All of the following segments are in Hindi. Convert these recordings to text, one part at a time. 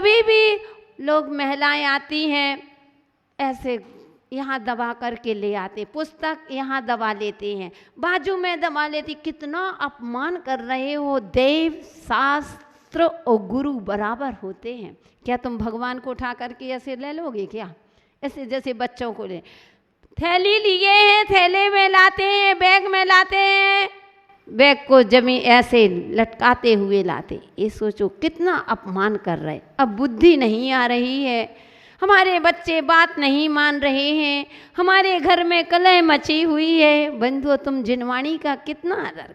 कभी भी लोग महिलाएं आती हैं ऐसे यहाँ दबा करके ले आते, पुस्तक यहाँ दबा लेते हैं, बाजू में दबा लेती। कितना अपमान कर रहे हो। देव शास्त्र और गुरु बराबर होते हैं। क्या तुम भगवान को उठा करके ऐसे ले लोगे क्या? ऐसे जैसे बच्चों को ले, थैली लिए हैं, थैले में लाते हैं, बैग में लाते हैं, बैग को जमी ऐसे लटकाते हुए लाते। ये सोचो कितना अपमान कर रहे। अब बुद्धि नहीं आ रही है, हमारे बच्चे बात नहीं मान रहे हैं, हमारे घर में कलह मची हुई है। बंधुओं, तुम जिनवाणी का कितना आदर।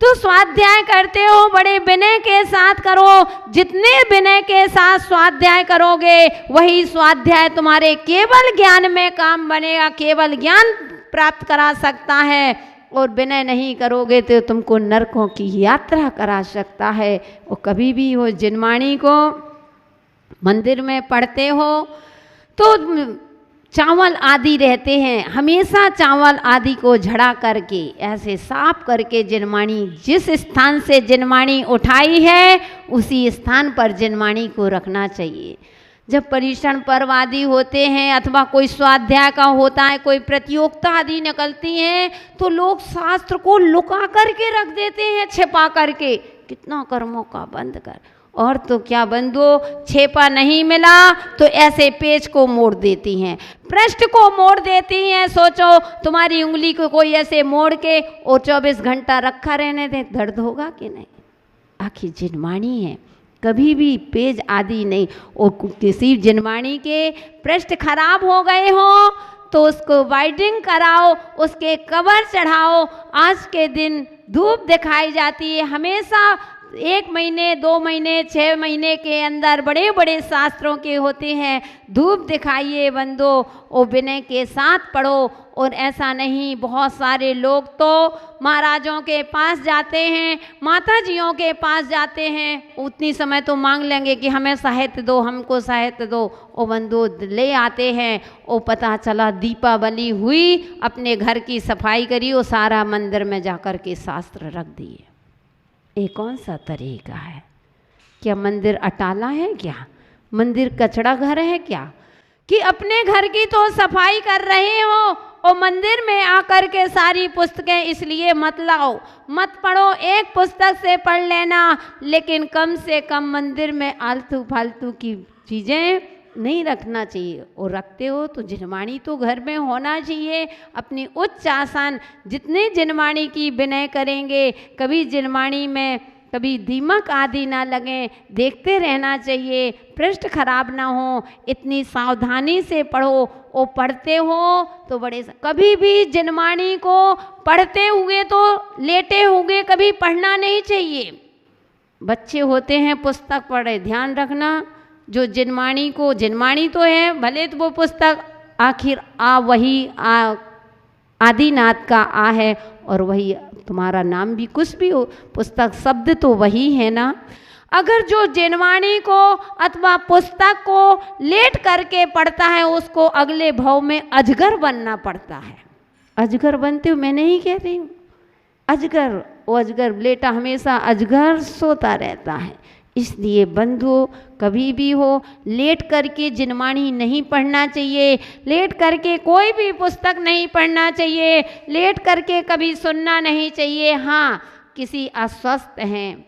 तो स्वाध्याय करते हो बड़े विनय के साथ करो। जितने विनय के साथ स्वाध्याय करोगे वही स्वाध्याय तुम्हारे केवल ज्ञान में काम बनेगा, केवल ज्ञान प्राप्त करा सकता है। और विनय नहीं करोगे तो तुमको नरकों की यात्रा करा सकता है। और कभी भी हो जिनवाणी को मंदिर में पढ़ते हो तो चावल आदि रहते हैं, हमेशा चावल आदि को झड़ा करके ऐसे साफ करके जिनवाणी, जिस स्थान से जिनवाणी उठाई है उसी स्थान पर जिनवाणी को रखना चाहिए। जब परीक्षण पर्व आदि होते हैं अथवा कोई स्वाध्याय का होता है, कोई प्रतियोगिता आदि निकलती हैं, तो लोग शास्त्र को लुका करके रख देते हैं, छिपा करके। कितना कर्मों का बंद कर। और तो क्या बंधुओं, छेपा नहीं मिला तो ऐसे पेज को मोड़ देती हैं, पृष्ठ को मोड़ देती हैं। सोचो तुम्हारी उंगली को कोई ऐसे मोड़ के और 24 घंटा रखा रहने दे, दर्द होगा कि नहीं? आखिर जिनवाणी है, कभी भी पेज आदि नहीं। और किसी जिनवाणी के पृष्ठ खराब हो गए हो तो उसको वाइडिंग कराओ, उसके कवर चढ़ाओ। आज के दिन धूप दिखाई जाती है, हमेशा 1 महीने 2 महीने 6 महीने के अंदर बड़े बड़े शास्त्रों के होते हैं। धूप दिखाइए बंदो और विनय के साथ पढ़ो। और ऐसा नहीं, बहुत सारे लोग तो महाराजों के पास जाते हैं, माता जियों के पास जाते हैं, उतनी समय तो मांग लेंगे कि हमें साहित्य दो, हमको साहित्य दो। और बंदो ले आते हैं और पता चला दीपावली हुई, अपने घर की सफाई करी और सारा मंदिर में जाकर के शास्त्र रख दिए। ये कौन सा तरीका है? क्या मंदिर अटाला है? क्या मंदिर कचड़ा घर है? क्या कि अपने घर की तो सफाई कर रहे हो और मंदिर में आकर के सारी पुस्तकें इसलिए मत लाओ, मत पढ़ो। एक पुस्तक से पढ़ लेना, लेकिन कम से कम मंदिर में आलतू फालतू की चीज़ें नहीं रखना चाहिए। और रखते हो तो जिनवाणी तो घर में होना चाहिए। अपनी उच्च आसन, जितने जिनवाणी की विनय करेंगे, कभी जिनवाणी में कभी दीमक आदि ना लगे, देखते रहना चाहिए, पृष्ठ खराब ना हो। इतनी सावधानी से पढ़ो। और पढ़ते हो तो बड़े, कभी भी जिनवाणी को पढ़ते हुए तो लेटे हुए कभी पढ़ना नहीं चाहिए। बच्चे होते हैं पुस्तक पढ़े, ध्यान रखना। जो जिनवाणी को, जिनवाणी तो है भले तो वो पुस्तक आखिर वही आदिनाथ का है, और वही तुम्हारा नाम भी कुछ भी हो, पुस्तक शब्द तो वही है ना। अगर जो जिनवाणी को अथवा पुस्तक को लेट करके पढ़ता है उसको अगले भाव में अजगर बनना पड़ता है। अजगर बनते हो, मैं नहीं कह रही हूँ, अजगर, वो अजगर लेटा हमेशा अजगर सोता रहता है। इसलिए बंधुओं, कभी भी हो लेट करके जिनवाणी नहीं पढ़ना चाहिए, लेट करके कोई भी पुस्तक नहीं पढ़ना चाहिए, लेट करके कभी सुनना नहीं चाहिए। हाँ, किसी अस्वस्थ हैं,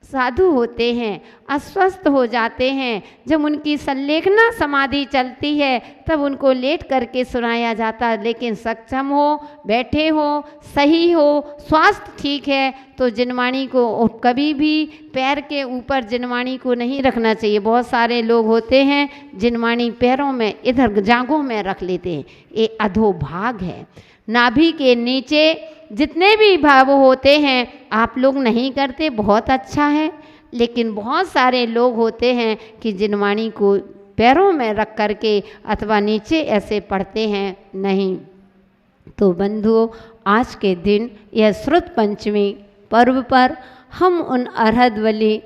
साधु होते हैं, अस्वस्थ हो जाते हैं, जब उनकी संलेखना समाधि चलती है तब उनको लेट करके सुनाया जाता है। लेकिन सक्षम हो, बैठे हो, सही हो, स्वास्थ्य ठीक है तो जिनवाणी को कभी भी पैर के ऊपर जिनवाणी को नहीं रखना चाहिए। बहुत सारे लोग होते हैं जिनवाणी पैरों में, इधर जांघों में रख लेते हैं। ये अधोभाग है। नाभि के नीचे जितने भी भाव होते हैं आप लोग नहीं करते, बहुत अच्छा है। लेकिन बहुत सारे लोग होते हैं कि जिनवाणी को पैरों में रख करके अथवा नीचे ऐसे पढ़ते हैं, नहीं। तो बंधुओं, आज के दिन यह श्रुत पंचमी पर्व पर हम उन अरहदवली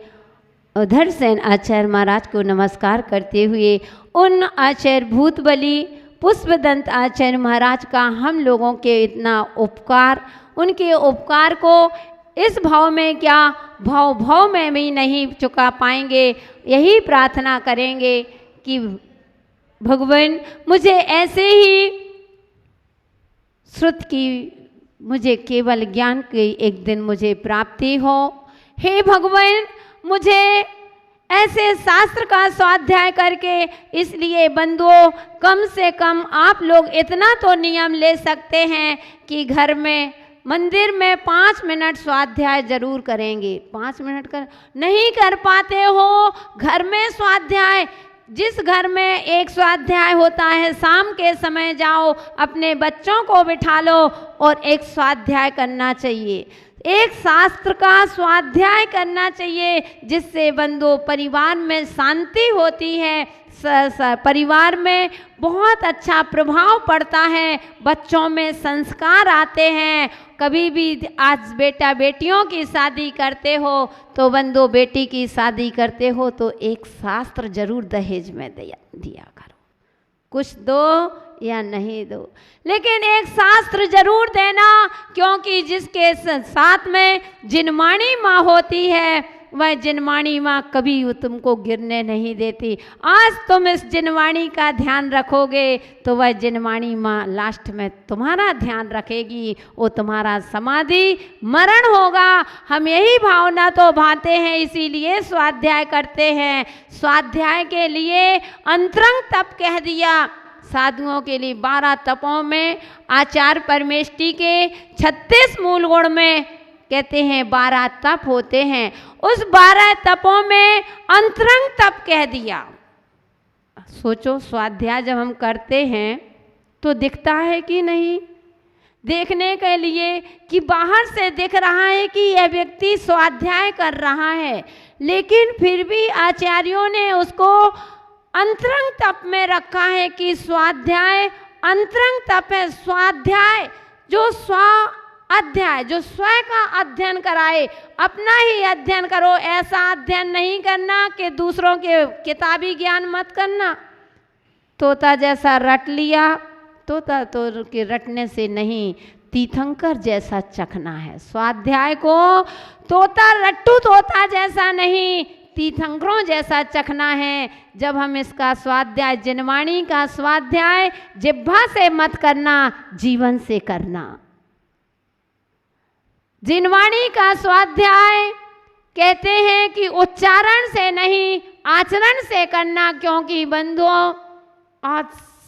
उधरसेन आचार्य महाराज को नमस्कार करते हुए उन आचार्य भूतबली पुष्पदंत आचार्य महाराज का हम लोगों के इतना उपकार, उनके उपकार को इस भाव में क्या भाव में भी नहीं चुका पाएंगे। यही प्रार्थना करेंगे कि भगवान मुझे ऐसे ही श्रुत की मुझे केवल ज्ञान की एक दिन मुझे प्राप्ति हो। हे भगवान मुझे ऐसे शास्त्र का स्वाध्याय करके, इसलिए बंधुओं कम से कम आप लोग इतना तो नियम ले सकते हैं कि घर में मंदिर में 5 मिनट स्वाध्याय जरूर करेंगे। 5 मिनट नहीं कर पाते हो घर में स्वाध्याय, जिस घर में एक स्वाध्याय होता है शाम के समय जाओ, अपने बच्चों को बिठा लो और एक स्वाध्याय करना चाहिए, एक शास्त्र का स्वाध्याय करना चाहिए, जिससे बंधु परिवार में शांति होती है, परिवार में बहुत अच्छा प्रभाव पड़ता है, बच्चों में संस्कार आते हैं। कभी भी आज बेटा बेटियों की शादी करते हो तो बंधु बेटी की शादी करते हो तो एक शास्त्र जरूर दहेज में दिया करो, कुछ दो या नहीं दो, लेकिन एक शास्त्र जरूर देना, क्योंकि जिसके साथ में जिनवाणी माँ होती है वह जिनवाणी माँ कभी तुमको गिरने नहीं देती। आज तुम इस जिनवाणी का ध्यान रखोगे तो वह जिनवाणी माँ लास्ट में तुम्हारा ध्यान रखेगी, वो तुम्हारा समाधि मरण होगा। हम यही भावना तो भाते हैं, इसीलिए स्वाध्याय करते हैं। स्वाध्याय के लिए अंतरंग तप कह दिया, साधुओं के लिए 12 तपों में, आचार्य परमेष्टि के 36 मूल गुण में कहते हैं 12 तप होते हैं। उस 12 तपों में अंतरंग तप कह दिया। सोचो स्वाध्याय जब हम करते हैं तो दिखता है कि नहीं, देखने के लिए कि बाहर से दिख रहा है कि यह व्यक्ति स्वाध्याय कर रहा है, लेकिन फिर भी आचार्यों ने उसको अंतरंग तप में रखा है कि स्वाध्याय अंतरंग तप है। स्वाध्याय जो अध्याय जो स्वयं का अध्ययन कराए, अपना ही अध्ययन करो, ऐसा अध्ययन नहीं करना कि दूसरों के किताबी ज्ञान मत करना। तोता जैसा रट लिया, तोता तो के रटने से नहीं, तीर्थंकर जैसा चखना है। स्वाध्याय को तोता रट्टू तोता जैसा नहीं, तीर्थंकरों जैसा चखना है। जब हम इसका स्वाध्याय, जिनवाणी का स्वाध्याय जिह्वा से मत करना, जीवन से करना। जिनवाणी का स्वाध्याय कहते हैं कि उच्चारण से नहीं, आचरण से करना, क्योंकि बंधुओं आज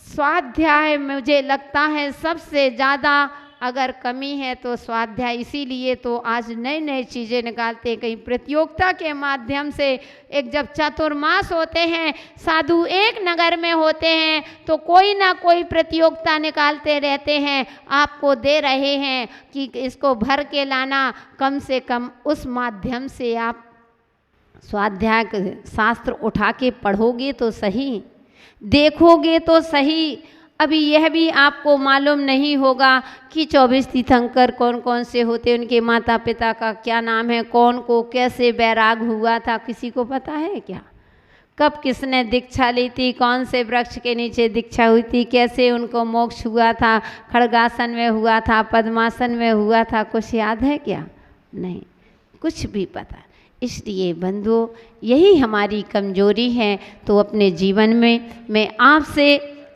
स्वाध्याय मुझे लगता है सबसे ज़्यादा अगर कमी है तो स्वाध्याय। इसीलिए तो आज नई नई चीज़ें निकालते हैं, कहीं प्रतियोगिता के माध्यम से। एक जब चातुर्मास होते हैं, साधु एक नगर में होते हैं तो कोई ना कोई प्रतियोगिता निकालते रहते हैं, आपको दे रहे हैं कि इसको भर के लाना। कम से कम उस माध्यम से आप स्वाध्याय शास्त्र उठा के पढ़ोगे तो सही, देखोगे तो सही। अभी यह भी आपको मालूम नहीं होगा कि 24 तीर्थंकर कौन कौन से होते, उनके माता पिता का क्या नाम है, कौन को कैसे बैराग हुआ था, किसी को पता है क्या? कब किसने दीक्षा ली थी, कौन से वृक्ष के नीचे दीक्षा हुई थी, कैसे उनको मोक्ष हुआ था, खड़गासन में हुआ था, पद्मासन में हुआ था, कुछ याद है क्या? नहीं, कुछ भी पता। इसलिए बंधुओं यही हमारी कमजोरी है। तो अपने जीवन में मैं आपसे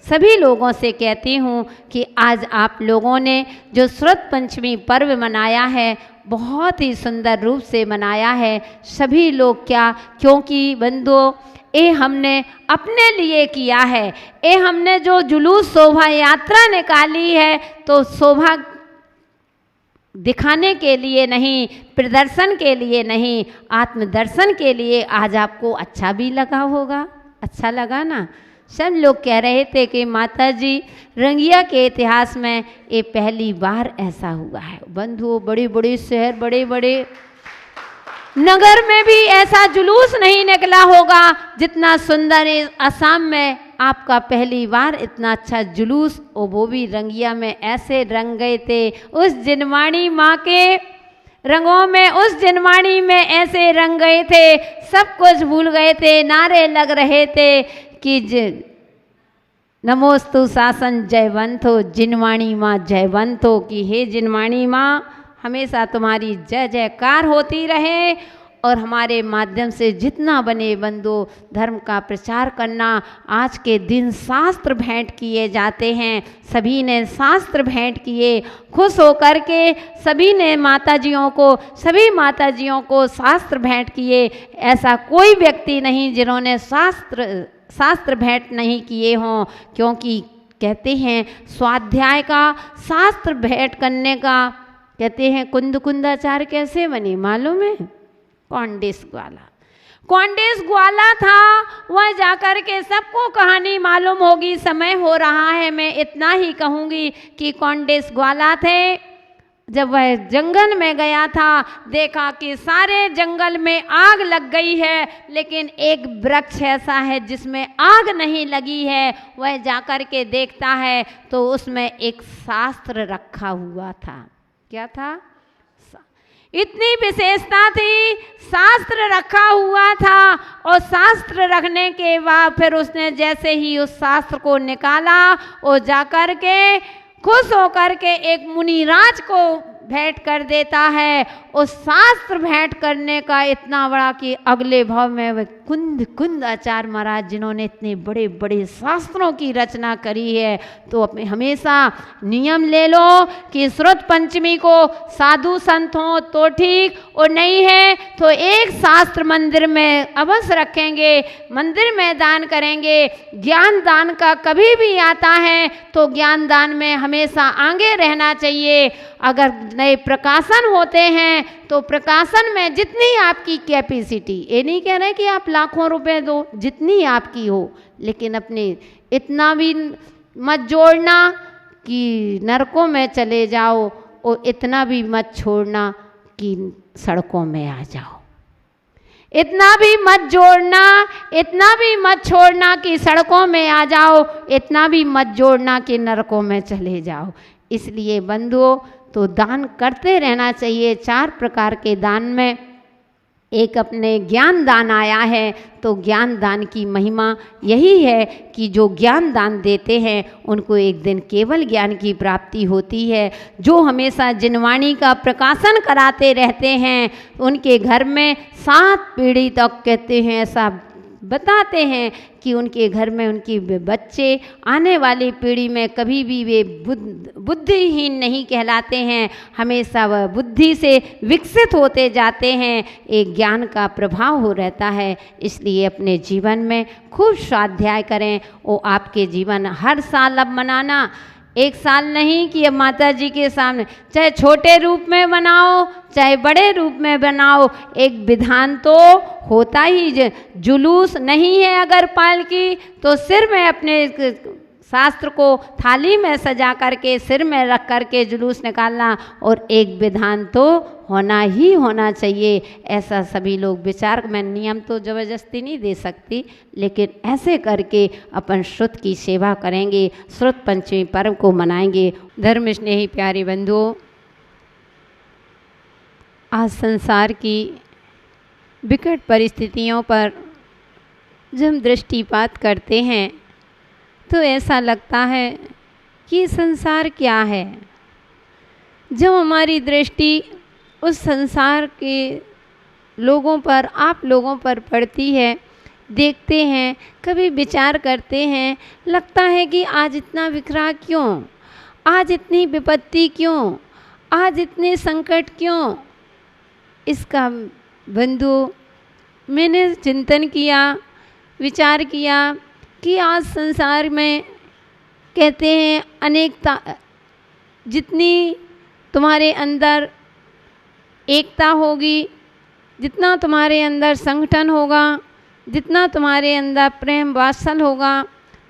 सभी लोगों से कहती हूँ कि आज आप लोगों ने जो श्रुत पंचमी पर्व मनाया है, बहुत ही सुंदर रूप से मनाया है सभी लोग। क्या? क्योंकि बंधुओं ये हमने अपने लिए किया है, ये हमने जो जुलूस शोभा यात्रा निकाली है तो शोभा दिखाने के लिए नहीं, प्रदर्शन के लिए नहीं, आत्मदर्शन के लिए। आज आपको अच्छा भी लगा होगा, अच्छा लगा ना? सब लोग कह रहे थे कि माता जी रंगिया के इतिहास में ये पहली बार ऐसा हुआ है। बंधुओं बड़े बड़े शहर, बड़े बड़े नगर में भी ऐसा जुलूस नहीं निकला होगा जितना सुंदर असम में आपका पहली बार इतना अच्छा जुलूस, वो भी रंगिया में ऐसे रंग गए थे उस जिनवाणी माँ के रंगों में, उस जिनवाणी में ऐसे रंग गए थे, सब कुछ भूल गए थे। नारे लग रहे थे कि नमोस्तु शासन जयवंत हो, जिनवाणी माँ जयवंत हो, कि हे जिनवाणी माँ हमेशा तुम्हारी जय जयकार होती रहे और हमारे माध्यम से जितना बने बंदो धर्म का प्रचार करना। आज के दिन शास्त्र भेंट किए जाते हैं, सभी ने शास्त्र भेंट किए, खुश होकर के सभी ने सभी माताजियों को शास्त्र भेंट किए। ऐसा कोई व्यक्ति नहीं जिन्होंने शास्त्र भेंट नहीं किए हों, क्योंकि कहते हैं स्वाध्याय का शास्त्र भेंट करने का, कहते हैं कुंदाचार कैसे बनी मालूम है? कौंडिस ग्वाला था, वह जाकर के सबको कहानी मालूम होगी, समय हो रहा है, मैं इतना ही कहूँगी कि कौंडिस ग्वाला थे। जब वह जंगल में गया था, देखा कि सारे जंगल में आग लग गई है, लेकिन एक वृक्ष ऐसा है जिसमें आग नहीं लगी है। वह जाकर के देखता है तो उसमें एक शास्त्र रखा हुआ था। क्या था? इतनी विशेषता थी, शास्त्र रखा हुआ था। और शास्त्र रखने के बाद फिर उसने जैसे ही उस शास्त्र को निकाला और जाकर के खुश होकर के एक मुनिराज को भेंट कर देता है। उस शास्त्र भेंट करने का इतना बड़ा कि अगले भाव में वह कुंदाचार्य महाराज जिन्होंने इतने बड़े बड़े शास्त्रों की रचना करी है, तो अपने हमेशा नियम ले लो कि श्रुत पंचमी को साधु संत हो तो ठीक, और नहीं है तो एक शास्त्र मंदिर में अवश्य रखेंगे, मंदिर में दान करेंगे। ज्ञान दान का कभी भी आता है तो ज्ञान दान में हमेशा आगे रहना चाहिए। अगर नए प्रकाशन होते हैं तो प्रकाशन में जितनी आपकी कैपेसिटी, ये नहीं कह रहे कि आप लाखों रुपए दो, जितनी आपकी हो, लेकिन अपने इतना भी मत जोड़ना कि नरकों में चले जाओ और इतना भी मत छोड़ना कि सड़कों में आ जाओ। इतना भी मत जोड़ना, इतना भी मत छोड़ना कि सड़कों में आ जाओ, इतना भी मत जोड़ना कि नरकों में चले जाओ। इसलिए बंधुओं तो दान करते रहना चाहिए। 4 प्रकार के दान में एक अपने ज्ञान दान आया है, तो ज्ञान दान की महिमा यही है कि जो ज्ञान दान देते हैं उनको एक दिन केवल ज्ञान की प्राप्ति होती है। जो हमेशा जिनवाणी का प्रकाशन कराते रहते हैं उनके घर में 7 पीढ़ी तक, कहते हैं ऐसा बताते हैं कि उनके घर में उनकी बच्चे आने वाली पीढ़ी में कभी भी वे बुद्धिहीन नहीं कहलाते हैं, हमेशा वह बुद्धि से विकसित होते जाते हैं। एक ज्ञान का प्रभाव हो रहता है। इसलिए अपने जीवन में खूब स्वाध्याय करें। वो आपके जीवन हर साल अब मनाना, एक साल नहीं कि अब माता जी के सामने, चाहे छोटे रूप में बनाओ चाहे बड़े रूप में बनाओ, एक विधान तो होता ही। जुलूस नहीं है अगर पालकी तो सिर में अपने शास्त्र को थाली में सजा करके सिर में रख करके जुलूस निकालना, और एक विधान तो होना ही होना चाहिए। ऐसा सभी लोग विचार, मैं नियम तो ज़बरदस्ती नहीं दे सकती, लेकिन ऐसे करके अपन श्रुत की सेवा करेंगे, श्रुत पंचमी पर्व को मनाएंगे। धर्म स्नेही प्यारे बंधुओं, आज संसार की विकट परिस्थितियों पर जब हम दृष्टिपात करते हैं तो ऐसा लगता है कि संसार क्या है। जब हमारी दृष्टि उस संसार के लोगों पर, आप लोगों पर पड़ती है, देखते हैं, कभी विचार करते हैं, लगता है कि आज इतना बिखरा क्यों, आज इतनी विपत्ति क्यों, आज इतने संकट क्यों। इसका बंधु मैंने चिंतन किया, विचार किया कि आज संसार में कहते हैं अनेकता, जितनी तुम्हारे अंदर एकता होगी, जितना तुम्हारे अंदर संगठन होगा, जितना तुम्हारे अंदर प्रेम वात्सल होगा,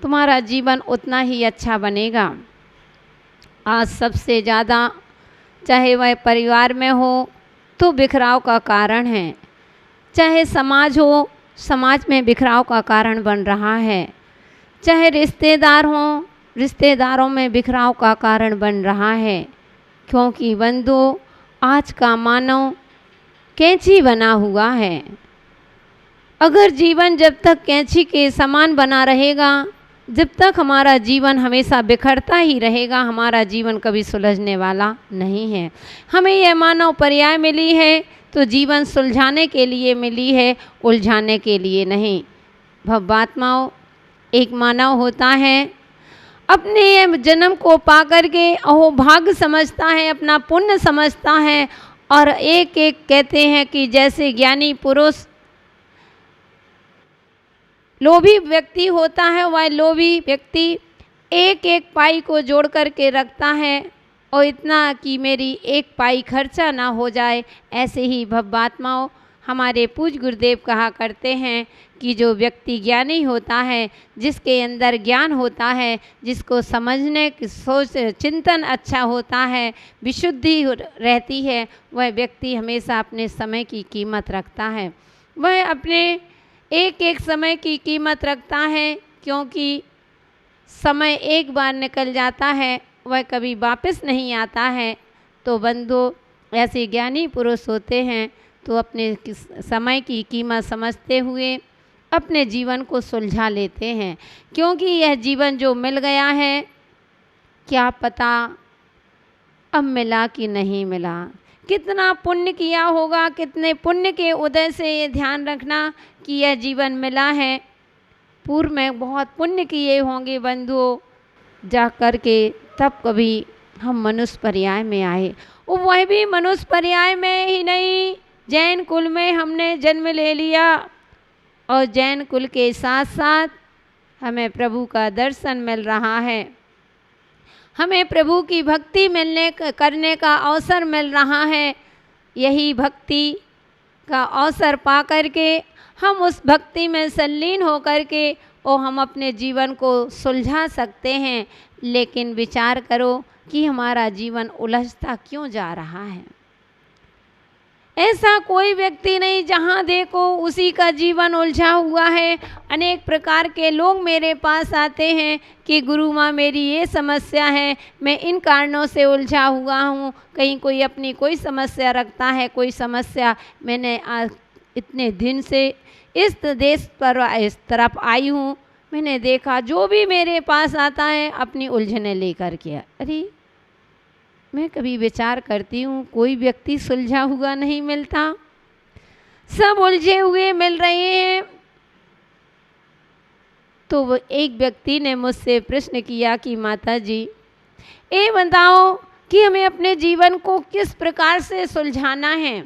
तुम्हारा जीवन उतना ही अच्छा बनेगा। आज सबसे ज़्यादा चाहे वह परिवार में हो तो बिखराव का कारण है, चाहे समाज हो, समाज में बिखराव का कारण बन रहा है, चाहे रिश्तेदार हों, रिश्तेदारों में बिखराव का कारण बन रहा है। क्योंकि बंधु आज का मानव कैंची बना हुआ है। अगर जीवन जब तक कैंची के समान बना रहेगा, जब तक हमारा जीवन हमेशा बिखरता ही रहेगा, हमारा जीवन कभी सुलझने वाला नहीं है। हमें यह मानव पर्याय मिली है तो जीवन सुलझाने के लिए मिली है, उलझाने के लिए नहीं। भव्यात्माओं, एक मानव होता है, अपने जन्म को पा कर के वो भाग्य समझता है, अपना पुण्य समझता है, और एक एक कहते हैं कि जैसे ज्ञानी पुरुष लोभी व्यक्ति होता है, वह लोभी व्यक्ति एक एक पाई को जोड़ कर के रखता है, और इतना कि मेरी एक पाई खर्चा ना हो जाए। ऐसे ही भव्यात्माओं, हमारे पूज्य गुरुदेव कहा करते हैं कि जो व्यक्ति ज्ञानी होता है, जिसके अंदर ज्ञान होता है, जिसको समझने की सोच चिंतन अच्छा होता है, विशुद्धि रहती है, वह व्यक्ति हमेशा अपने समय की कीमत रखता है। वह अपने एक एक समय की कीमत रखता है, क्योंकि समय एक बार निकल जाता है, वह कभी वापस नहीं आता है। तो बंधु, ऐसे ज्ञानी पुरुष होते हैं तो अपने समय की कीमत समझते हुए अपने जीवन को सुलझा लेते हैं, क्योंकि यह जीवन जो मिल गया है, क्या पता अब मिला कि नहीं मिला। कितना पुण्य किया होगा, कितने पुण्य के उदय से ये ध्यान रखना कि यह जीवन मिला है। पूर्व में बहुत पुण्य किए होंगे बंधुओं, जा कर के तब कभी हम मनुष्य पर्याय में आए। वह भी मनुष्य पर्याय में ही नहीं, जैन कुल में हमने जन्म ले लिया, और जैन कुल के साथ साथ हमें प्रभु का दर्शन मिल रहा है, हमें प्रभु की भक्ति करने का अवसर मिल रहा है। यही भक्ति का अवसर पा कर के हम उस भक्ति में संलीन हो कर के और हम अपने जीवन को सुलझा सकते हैं। लेकिन विचार करो कि हमारा जीवन उलझता क्यों जा रहा है। ऐसा कोई व्यक्ति नहीं जहाँ देखो उसी का जीवन उलझा हुआ है। अनेक प्रकार के लोग मेरे पास आते हैं कि गुरु माँ मेरी ये समस्या है, मैं इन कारणों से उलझा हुआ हूँ। कहीं कोई अपनी कोई समस्या रखता है, कोई समस्या। मैंने इतने दिन से इस देश पर इस तरफ आई हूँ, मैंने देखा जो भी मेरे पास आता है अपनी उलझने लेकर के। अरे मैं कभी विचार करती हूँ कोई व्यक्ति सुलझा हुआ नहीं मिलता, सब उलझे हुए मिल रहे हैं। तो वो एक व्यक्ति ने मुझसे प्रश्न किया कि माता जी ये बताओ कि हमें अपने जीवन को किस प्रकार से सुलझाना है।